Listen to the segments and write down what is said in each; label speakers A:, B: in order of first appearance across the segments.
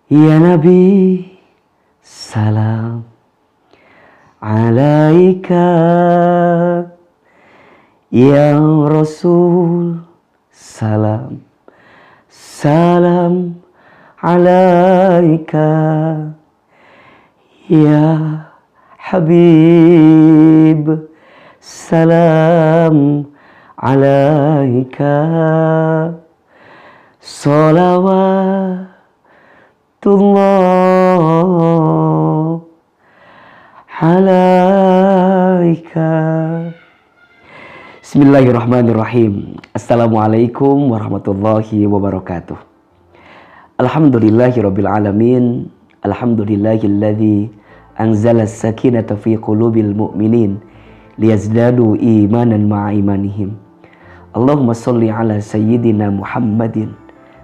A: Ya Nabi, salam alaika. Ya Rasul, salam salam alaika. Ya Habib, salam alaika. Salawatullah alaika. Bismillahirrahmanirrahim. Assalamualaikum warahmatullahi wabarakatuh. Alhamdulillahirabbil alamin. Alhamdulillahilladzi anzala as-sakinata fi qulubil mu'minin liyazdadu imanan ma'a imanihim. Allahumma sholli ala sayyidina Muhammadin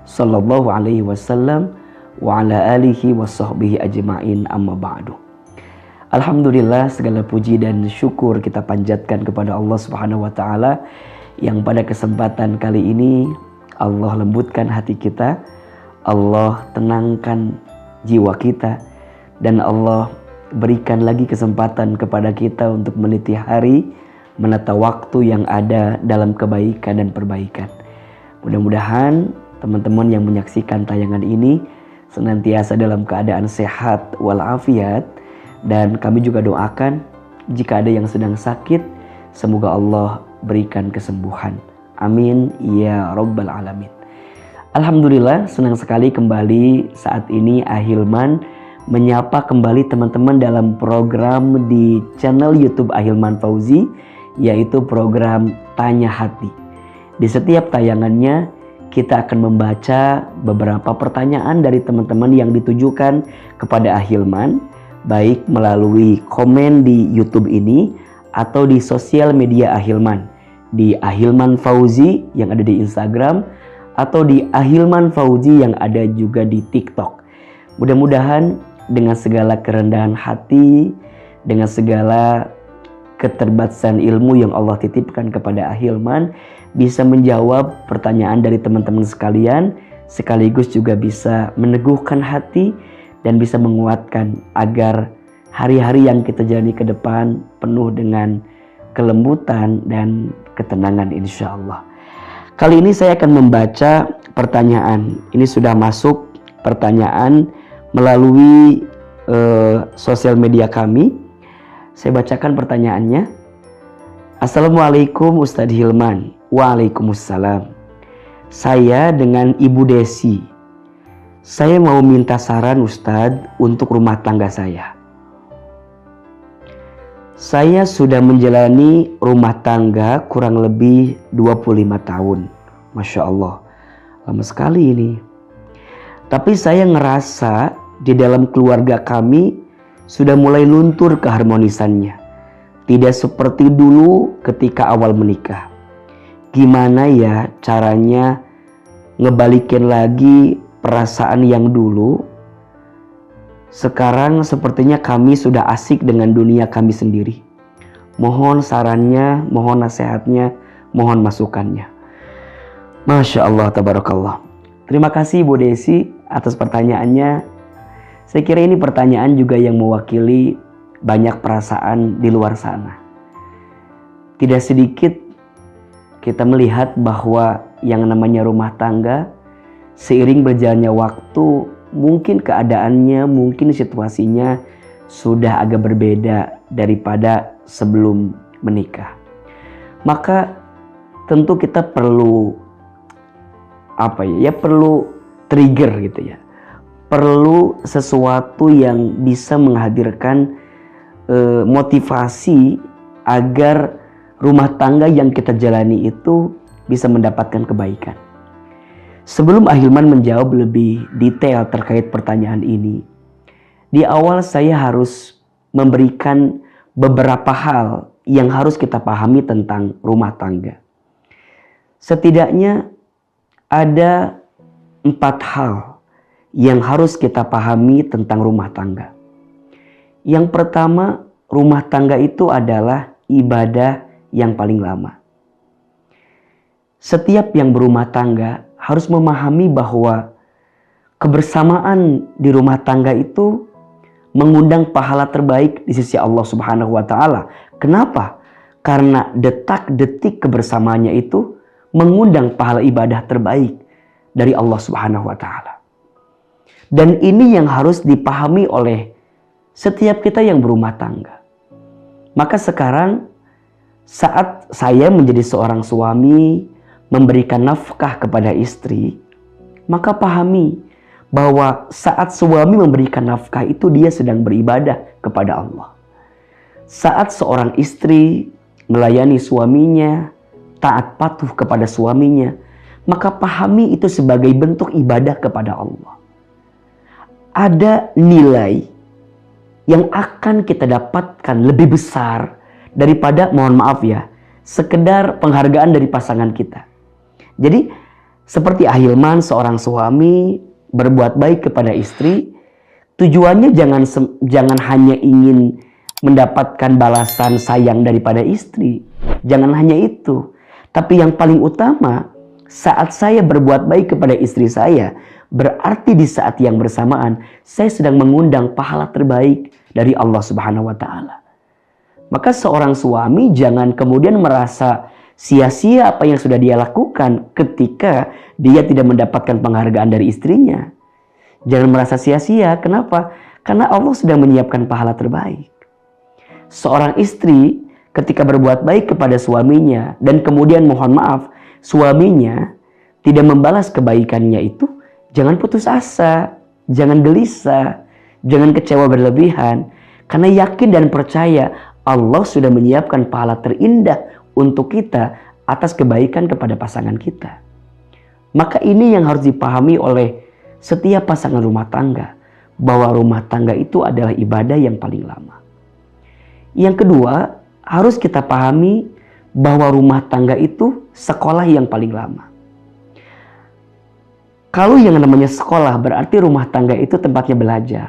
A: sallallahu alaihi wasallam wa ala alihi wa sahbihi ajma'in, amma ba'du. Alhamdulillah, segala puji dan syukur kita panjatkan kepada Allah Subhanahu wa taala yang pada kesempatan kali ini Allah lembutkan hati kita, Allah tenangkan jiwa kita, dan Allah berikan lagi kesempatan kepada kita untuk meniti hari, menata waktu yang ada dalam kebaikan dan perbaikan. Mudah-mudahan teman-teman yang menyaksikan tayangan ini senantiasa dalam keadaan sehat walafiat, dan kami juga doakan jika ada yang sedang sakit, semoga Allah berikan kesembuhan. Amin ya rabbal alamin. Alhamdulillah, senang sekali kembali saat ini Ahilman menyapa kembali teman-teman dalam program di channel YouTube Ahilman Fauzi, yaitu program Tanya Hati. Di setiap tayangannya kita akan membaca beberapa pertanyaan dari teman-teman yang ditujukan kepada Ahilman, baik melalui komen di YouTube ini atau di sosial media Ahilman, di Ahilman Fauzi yang ada di Instagram atau di Ahilman Fauzi yang ada juga di TikTok. Mudah-mudahan dengan segala kerendahan hati, dengan segala keterbatasan ilmu yang Allah titipkan kepada Ahilman, bisa menjawab pertanyaan dari teman-teman sekalian, sekaligus juga bisa meneguhkan hati dan bisa menguatkan agar hari-hari yang kita jalani ke depan penuh dengan kelembutan dan ketenangan, insya Allah. Kali ini saya akan membaca pertanyaan. Ini sudah masuk pertanyaan melalui sosial media kami. Saya bacakan pertanyaannya. Assalamualaikum Ustadz Hilman. Waalaikumsalam. Saya dengan Ibu Desi. Saya mau minta saran Ustadz untuk rumah tangga saya. Saya sudah menjalani rumah tangga kurang lebih 25 tahun. Masya Allah, lama sekali ini. Tapi saya ngerasa di dalam keluarga kami sudah mulai luntur keharmonisannya. Tidak seperti dulu ketika awal menikah. Gimana ya caranya ngebalikin lagi perasaan yang dulu? Sekarang sepertinya kami sudah asik dengan dunia kami sendiri. Mohon sarannya, mohon nasihatnya, mohon masukannya. Masya Allah, tabarakallah. Terima kasih Bu Desi atas pertanyaannya. Saya kira ini pertanyaan juga yang mewakili banyak perasaan di luar sana. Tidak sedikit kita melihat bahwa yang namanya rumah tangga, seiring berjalannya waktu, mungkin keadaannya, mungkin situasinya sudah agak berbeda daripada sebelum menikah. Maka tentu kita perlu perlu trigger gitu ya. Perlu sesuatu yang bisa menghadirkan motivasi agar rumah tangga yang kita jalani itu bisa mendapatkan kebaikan. Sebelum Ahilman menjawab lebih detail terkait pertanyaan ini, di awal saya harus memberikan beberapa hal yang harus kita pahami tentang rumah tangga. Setidaknya ada 4 hal yang harus kita pahami tentang rumah tangga. Yang pertama, rumah tangga itu adalah ibadah yang paling lama. Setiap yang berumah tangga harus memahami bahwa kebersamaan di rumah tangga itu mengundang pahala terbaik di sisi Allah Subhanahu wa taala. Kenapa? Karena detak-detik kebersamaannya itu mengundang pahala ibadah terbaik dari Allah Subhanahu wa taala. Dan ini yang harus dipahami oleh setiap kita yang berumah tangga. Maka sekarang saat saya menjadi seorang suami, memberikan nafkah kepada istri, maka pahami bahwa saat suami memberikan nafkah itu dia sedang beribadah kepada Allah. Saat seorang istri melayani suaminya, taat patuh kepada suaminya, maka pahami itu sebagai bentuk ibadah kepada Allah. Ada nilai yang akan kita dapatkan lebih besar daripada, mohon maaf ya, sekedar penghargaan dari pasangan kita. Jadi seperti Ahilman, seorang suami berbuat baik kepada istri, tujuannya jangan hanya ingin mendapatkan balasan sayang daripada istri. Jangan hanya itu. Tapi yang paling utama, saat saya berbuat baik kepada istri saya, berarti di saat yang bersamaan saya sedang mengundang pahala terbaik dari Allah Subhanahu wa taala. Maka seorang suami jangan kemudian merasa sia-sia apa yang sudah dia lakukan ketika dia tidak mendapatkan penghargaan dari istrinya. Jangan merasa sia-sia. Kenapa? Karena Allah sudah menyiapkan pahala terbaik. Seorang istri ketika berbuat baik kepada suaminya dan kemudian mohon maaf, suaminya tidak membalas kebaikannya itu, jangan putus asa, jangan gelisah, jangan kecewa berlebihan. Karena yakin dan percaya Allah sudah menyiapkan pahala terindah untuk kita atas kebaikan kepada pasangan kita. Maka ini yang harus dipahami oleh setiap pasangan rumah tangga, bahwa rumah tangga itu adalah ibadah yang paling lama. Yang kedua, harus kita pahami bahwa rumah tangga itu sekolah yang paling lama. Kalau yang namanya sekolah berarti rumah tangga itu tempatnya belajar.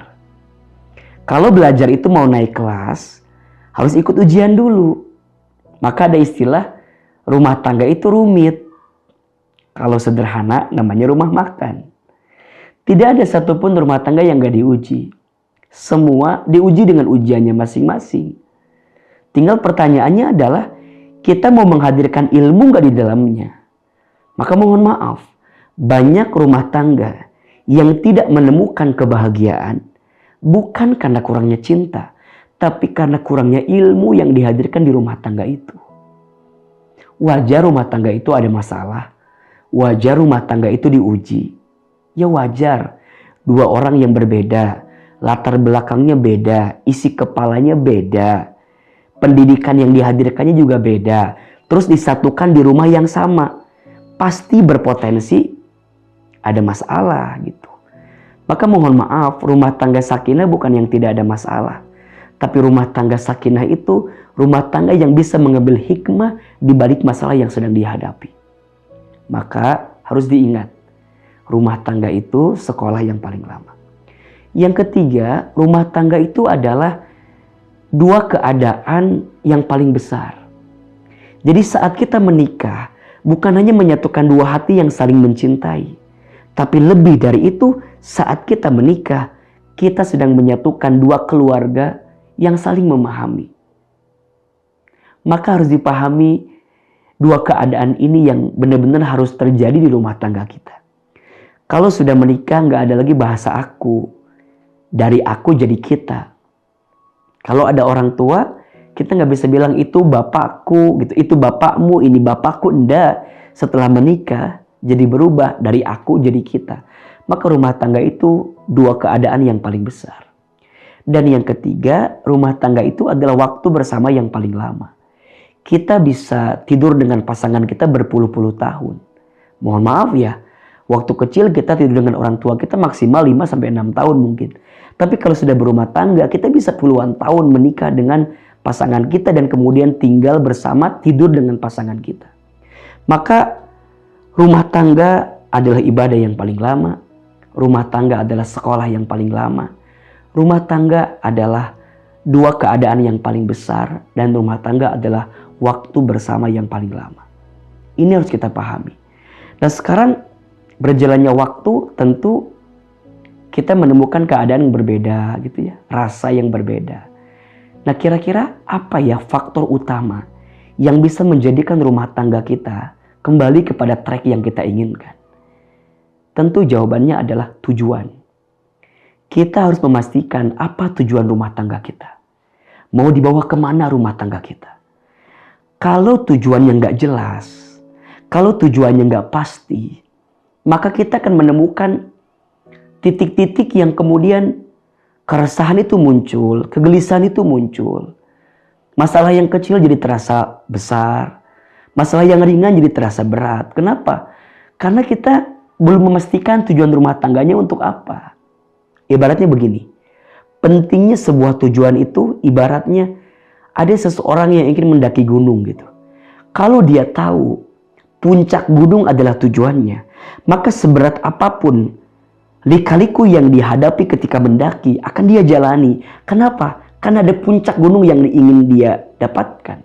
A: Kalau belajar itu mau naik kelas, harus ikut ujian dulu. Maka ada istilah rumah tangga itu rumit. Kalau sederhana namanya rumah makan. Tidak ada satupun rumah tangga yang gak diuji. Semua diuji dengan ujiannya masing-masing. Tinggal pertanyaannya adalah, kita mau menghadirkan ilmu gak di dalamnya? Maka mohon maaf, banyak rumah tangga yang tidak menemukan kebahagiaan bukan karena kurangnya cinta, tapi karena kurangnya ilmu yang dihadirkan di rumah tangga itu. Wajar rumah tangga itu ada masalah. Wajar rumah tangga itu diuji. Ya wajar. Dua orang yang berbeda, latar belakangnya beda, isi kepalanya beda, pendidikan yang dihadirkannya juga beda, terus disatukan di rumah yang sama, pasti berpotensi ada masalah gitu. Maka mohon maaf, rumah tangga sakinah bukan yang tidak ada masalah. Tapi rumah tangga sakinah itu rumah tangga yang bisa mengambil hikmah di balik masalah yang sedang dihadapi. Maka harus diingat, rumah tangga itu sekolah yang paling lama. Yang ketiga, rumah tangga itu adalah dua keadaan yang paling besar. Jadi saat kita menikah, bukan hanya menyatukan dua hati yang saling mencintai, tapi lebih dari itu, saat kita menikah, kita sedang menyatukan dua keluarga yang saling memahami. Maka harus dipahami dua keadaan ini yang benar-benar harus terjadi di rumah tangga kita. Kalau sudah menikah, nggak ada lagi bahasa aku. Dari aku jadi kita. Kalau ada orang tua, kita nggak bisa bilang itu bapakku, gitu. Itu bapakmu, ini bapakku. Enggak. Setelah menikah, jadi berubah dari aku jadi kita. Maka rumah tangga itu dua keadaan yang paling besar. Dan yang ketiga, rumah tangga itu adalah waktu bersama yang paling lama. Kita bisa tidur dengan pasangan kita berpuluh-puluh tahun. Mohon maaf ya, waktu kecil kita tidur dengan orang tua kita maksimal 5-6 tahun mungkin. Tapi kalau sudah berumah tangga, kita bisa puluhan tahun menikah dengan pasangan kita dan kemudian tinggal bersama, tidur dengan pasangan kita. Maka rumah tangga adalah ibadah yang paling lama. Rumah tangga adalah sekolah yang paling lama. Rumah tangga adalah dua keadaan yang paling besar. Dan rumah tangga adalah waktu bersama yang paling lama. Ini harus kita pahami. Nah sekarang berjalannya waktu tentu kita menemukan keadaan yang berbeda gitu ya, rasa yang berbeda. Nah, kira-kira apa ya faktor utama yang bisa menjadikan rumah tangga kita kembali kepada track yang kita inginkan? Tentu jawabannya adalah tujuan. Kita harus memastikan apa tujuan rumah tangga kita. Mau dibawa kemana rumah tangga kita? Kalau tujuannya nggak jelas, kalau tujuannya nggak pasti, maka kita akan menemukan titik-titik yang kemudian keresahan itu muncul, kegelisahan itu muncul. Masalah yang kecil jadi terasa besar, masalah yang ringan jadi terasa berat. Kenapa? Karena kita belum memastikan tujuan rumah tangganya untuk apa. Ibaratnya begini, pentingnya sebuah tujuan itu ibaratnya ada seseorang yang ingin mendaki gunung gitu. Kalau dia tahu puncak gunung adalah tujuannya, maka seberat apapun lika-liku yang dihadapi ketika mendaki akan dia jalani. Kenapa? Karena ada puncak gunung yang ingin dia dapatkan.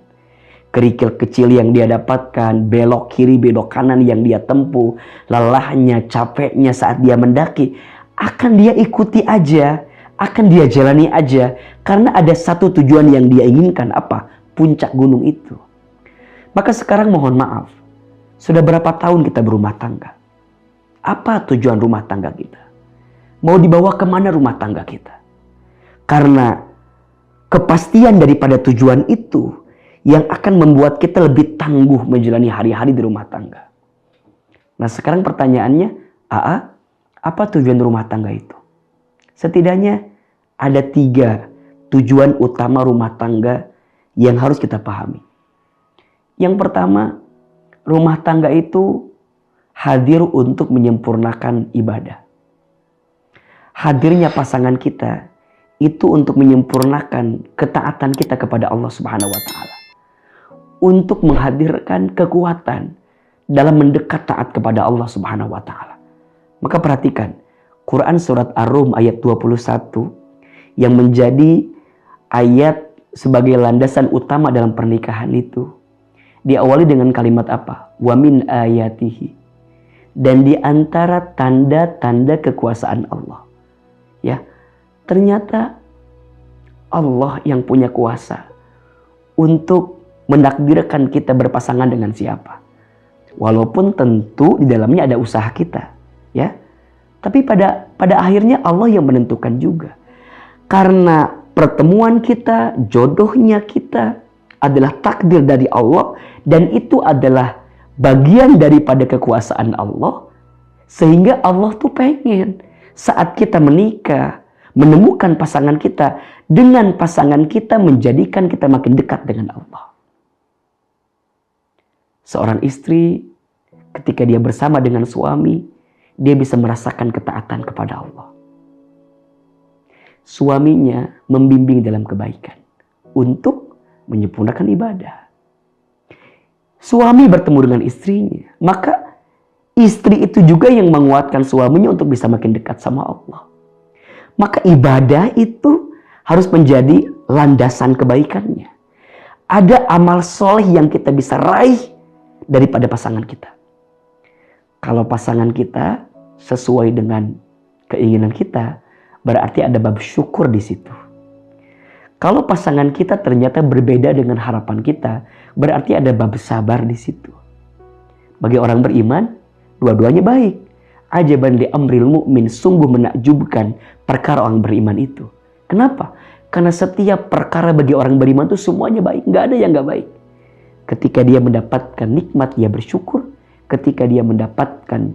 A: Kerikil kecil yang dia dapatkan, belok kiri, belok kanan yang dia tempuh, lelahnya, capeknya saat dia mendaki, akan dia ikuti aja, akan dia jalani aja. Karena ada satu tujuan yang dia inginkan, apa? Puncak gunung itu. Maka sekarang mohon maaf, sudah berapa tahun kita berumah tangga? Apa tujuan rumah tangga kita? Mau dibawa kemana rumah tangga kita? Karena kepastian daripada tujuan itu yang akan membuat kita lebih tangguh menjalani hari-hari di rumah tangga. Nah, sekarang pertanyaannya, apa tujuan rumah tangga itu? Setidaknya ada 3 tujuan utama rumah tangga yang harus kita pahami. Yang pertama, rumah tangga itu hadir untuk menyempurnakan ibadah. Hadirnya pasangan kita itu untuk menyempurnakan ketaatan kita kepada Allah Subhanahu wa taala. Untuk menghadirkan kekuatan dalam mendekat taat kepada Allah Subhanahu wa taala. Maka perhatikan, Quran surat Ar-Rum ayat 21 yang menjadi ayat sebagai landasan utama dalam pernikahan itu diawali dengan kalimat apa? Wa min ayatihi. Dan di antara tanda-tanda kekuasaan Allah. Ya, ternyata Allah yang punya kuasa untuk menakdirkan kita berpasangan dengan siapa. Walaupun tentu di dalamnya ada usaha kita, ya. Tapi pada akhirnya Allah yang menentukan juga. Karena pertemuan kita, jodohnya kita adalah takdir dari Allah dan itu adalah bagian daripada kekuasaan Allah. Sehingga Allah tuh pengen saat kita menikah, menemukan pasangan kita, dengan pasangan kita menjadikan kita makin dekat dengan Allah. Seorang istri ketika dia bersama dengan suami, dia bisa merasakan ketaatan kepada Allah. Suaminya membimbing dalam kebaikan untuk menyempurnakan ibadah. Suami bertemu dengan istrinya, maka istri itu juga yang menguatkan suaminya untuk bisa makin dekat sama Allah. Maka ibadah itu harus menjadi landasan kebaikannya. Ada amal soleh yang kita bisa raih daripada pasangan kita. Kalau pasangan kita sesuai dengan keinginan kita, berarti ada bab syukur di situ. Kalau pasangan kita ternyata berbeda dengan harapan kita, berarti ada bab sabar di situ. Bagi orang beriman, dua-duanya baik. Ajaban li amril mu'min, sungguh menakjubkan perkara orang beriman itu. Kenapa? Karena setiap perkara bagi orang beriman itu semuanya baik, nggak ada yang nggak baik. Ketika dia mendapatkan nikmat, dia bersyukur. Ketika dia mendapatkan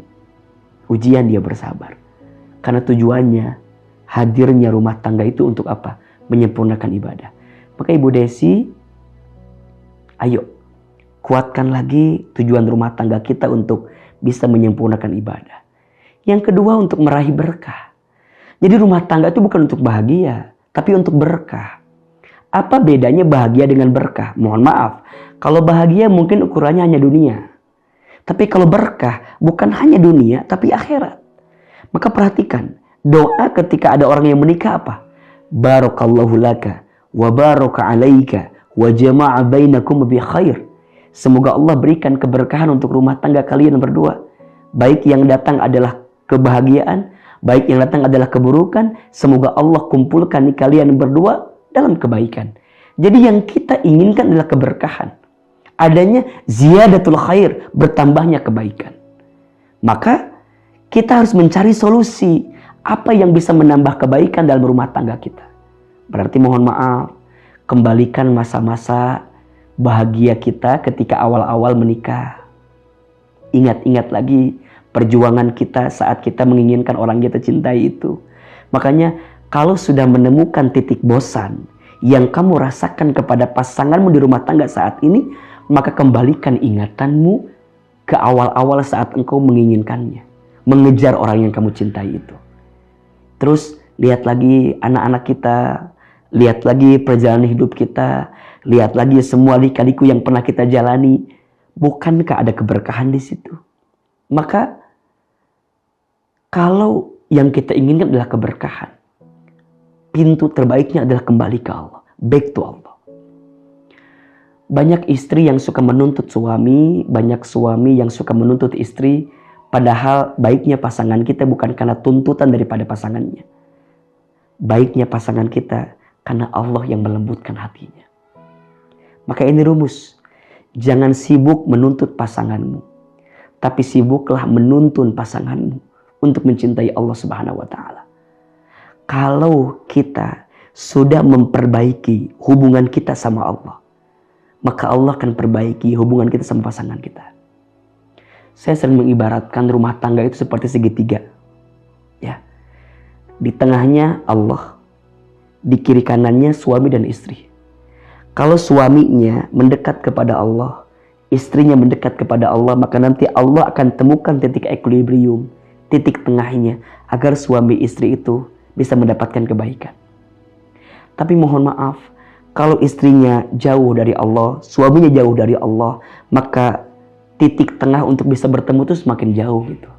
A: ujian, dia bersabar. Karena tujuannya, hadirnya rumah tangga itu untuk apa? Menyempurnakan ibadah. Maka Ibu Desi, ayo kuatkan lagi tujuan rumah tangga kita untuk bisa menyempurnakan ibadah. Yang kedua, untuk meraih berkah. Jadi rumah tangga itu bukan untuk bahagia, tapi untuk berkah. Apa bedanya bahagia dengan berkah? Mohon maaf, kalau bahagia mungkin ukurannya hanya dunia. Tapi kalau berkah bukan hanya dunia, tapi akhirat. Maka perhatikan, doa ketika ada orang yang menikah apa? Barakallahu laka wa baraka alaika wa jama'a bainakum bi khair. Semoga Allah berikan keberkahan untuk rumah tangga kalian berdua. Baik yang datang adalah kebahagiaan Baik yang datang adalah keburukan, semoga Allah kumpulkan kalian berdua dalam kebaikan. Jadi yang kita inginkan adalah keberkahan. Adanya ziyadatul khair, bertambahnya kebaikan. Maka kita harus mencari solusi apa yang bisa menambah kebaikan dalam rumah tangga kita. Berarti mohon maaf, kembalikan masa-masa bahagia kita ketika awal-awal menikah. Ingat-ingat lagi perjuangan kita saat kita menginginkan orang yang kita cintai itu. Makanya kalau sudah menemukan titik bosan yang kamu rasakan kepada pasanganmu di rumah tangga saat ini, maka kembalikan ingatanmu ke awal-awal saat engkau menginginkannya, mengejar orang yang kamu cintai itu. Terus lihat lagi anak-anak kita, lihat lagi perjalanan hidup kita, lihat lagi semua lika-liku yang pernah kita jalani. Bukankah ada keberkahan di situ? Maka kalau yang kita inginkan adalah keberkahan, pintu terbaiknya adalah kembali ke Allah, back to Allah. Banyak istri yang suka menuntut suami, banyak suami yang suka menuntut istri, padahal baiknya pasangan kita bukan karena tuntutan daripada pasangannya. Baiknya pasangan kita karena Allah yang melembutkan hatinya. Maka ini rumus, jangan sibuk menuntut pasanganmu, tapi sibuklah menuntun pasanganmu untuk mencintai Allah Subhanahu wa Ta'ala. Kalau kita sudah memperbaiki hubungan kita sama Allah, maka Allah akan perbaiki hubungan kita sama pasangan kita. Saya sering mengibaratkan rumah tangga itu seperti segitiga. Ya. Di tengahnya Allah, di kiri kanannya suami dan istri. Kalau suaminya mendekat kepada Allah, istrinya mendekat kepada Allah, maka nanti Allah akan temukan titik equilibrium, titik tengahnya, agar suami istri itu bisa mendapatkan kebaikan. Tapi mohon maaf, kalau istrinya jauh dari Allah, suaminya jauh dari Allah, maka titik tengah untuk bisa bertemu itu semakin jauh gitu.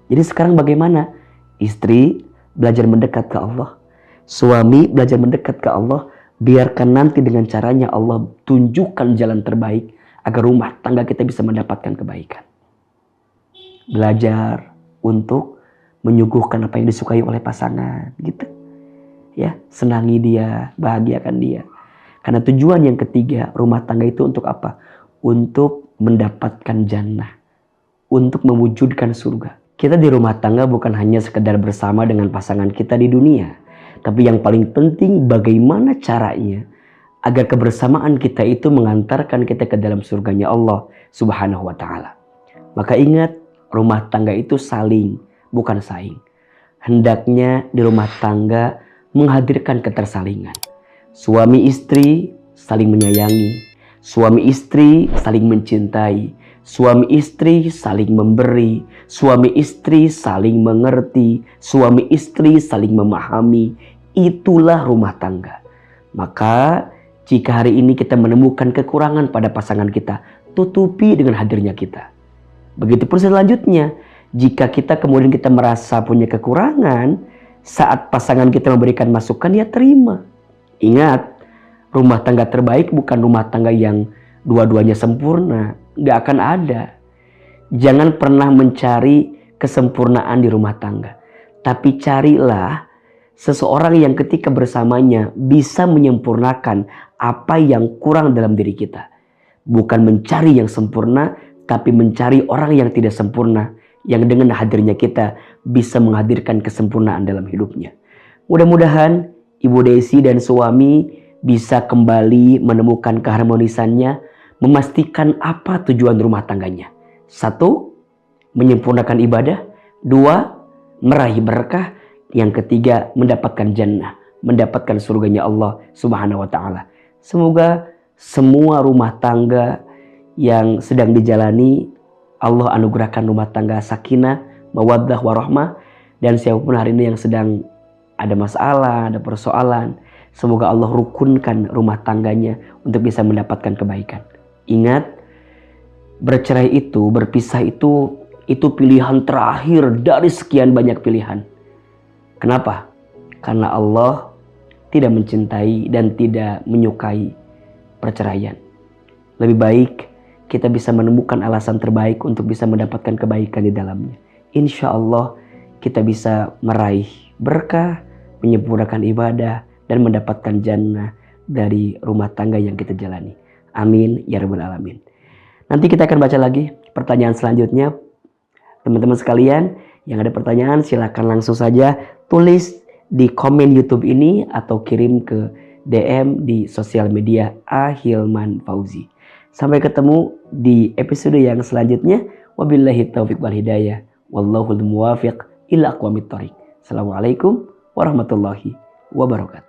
A: Jadi sekarang bagaimana? Istri belajar mendekat ke Allah, suami belajar mendekat ke Allah, biarkan nanti dengan caranya Allah tunjukkan jalan terbaik agar rumah tangga kita bisa mendapatkan kebaikan. Belajar untuk menyuguhkan apa yang disukai oleh pasangan gitu. Ya, senangi dia, bahagiakan dia. Karena tujuan yang ketiga, rumah tangga itu untuk apa? Untuk mendapatkan jannah, untuk mewujudkan surga. Kita di rumah tangga bukan hanya sekedar bersama dengan pasangan kita di dunia, tapi yang paling penting bagaimana caranya agar kebersamaan kita itu mengantarkan kita ke dalam surganya Allah Subhanahu wa Ta'ala. Maka ingat, rumah tangga itu saling, bukan saing. Hendaknya di rumah tangga menghadirkan ketersalingan. Suami istri saling menyayangi, suami istri saling mencintai, suami istri saling memberi, suami istri saling mengerti, suami istri saling memahami. Itulah rumah tangga. Maka jika hari ini kita menemukan kekurangan pada pasangan kita, tutupi dengan hadirnya kita. Begitupun selanjutnya, jika kita kemudian kita merasa punya kekurangan, saat pasangan kita memberikan masukan, ya terima. Ingat, rumah tangga terbaik bukan rumah tangga yang dua-duanya sempurna. Gak akan ada. Jangan pernah mencari kesempurnaan di rumah tangga. Tapi carilah seseorang yang ketika bersamanya bisa menyempurnakan apa yang kurang dalam diri kita. Bukan mencari yang sempurna, tapi mencari orang yang tidak sempurna, yang dengan hadirnya kita bisa menghadirkan kesempurnaan dalam hidupnya. Mudah-mudahan Ibu Desi dan suami bisa kembali menemukan keharmonisannya, memastikan apa tujuan rumah tangganya. 1, menyempurnakan ibadah. 2, meraih berkah. Yang 3, mendapatkan jannah, mendapatkan surganya Allah Subhanahu wa Ta'ala. Semoga semua rumah tangga yang sedang dijalani, Allah anugerahkan rumah tangga sakinah, mawaddah, warahmah. Dan siapapun hari ini yang sedang ada masalah, ada persoalan, semoga Allah rukunkan rumah tangganya untuk bisa mendapatkan kebaikan. Ingat, bercerai itu, berpisah itu pilihan terakhir dari sekian banyak pilihan. Kenapa? Karena Allah tidak mencintai dan tidak menyukai perceraian. Lebih baik kita bisa menemukan alasan terbaik untuk bisa mendapatkan kebaikan di dalamnya. Insya Allah kita bisa meraih berkah, menyempurnakan ibadah, dan mendapatkan jannah dari rumah tangga yang kita jalani. Amin ya rabbal alamin. Nanti kita akan baca lagi pertanyaan selanjutnya. Teman-teman sekalian, yang ada pertanyaan silakan langsung saja tulis di komen YouTube ini atau kirim ke DM di sosial media Ahilman Fauzi. Sampai ketemu di episode yang selanjutnya. Wabillahi taufiq wal hidayah. Wallahul muwafiq ila aqwamit thoriq. Assalamualaikum warahmatullahi wabarakatuh.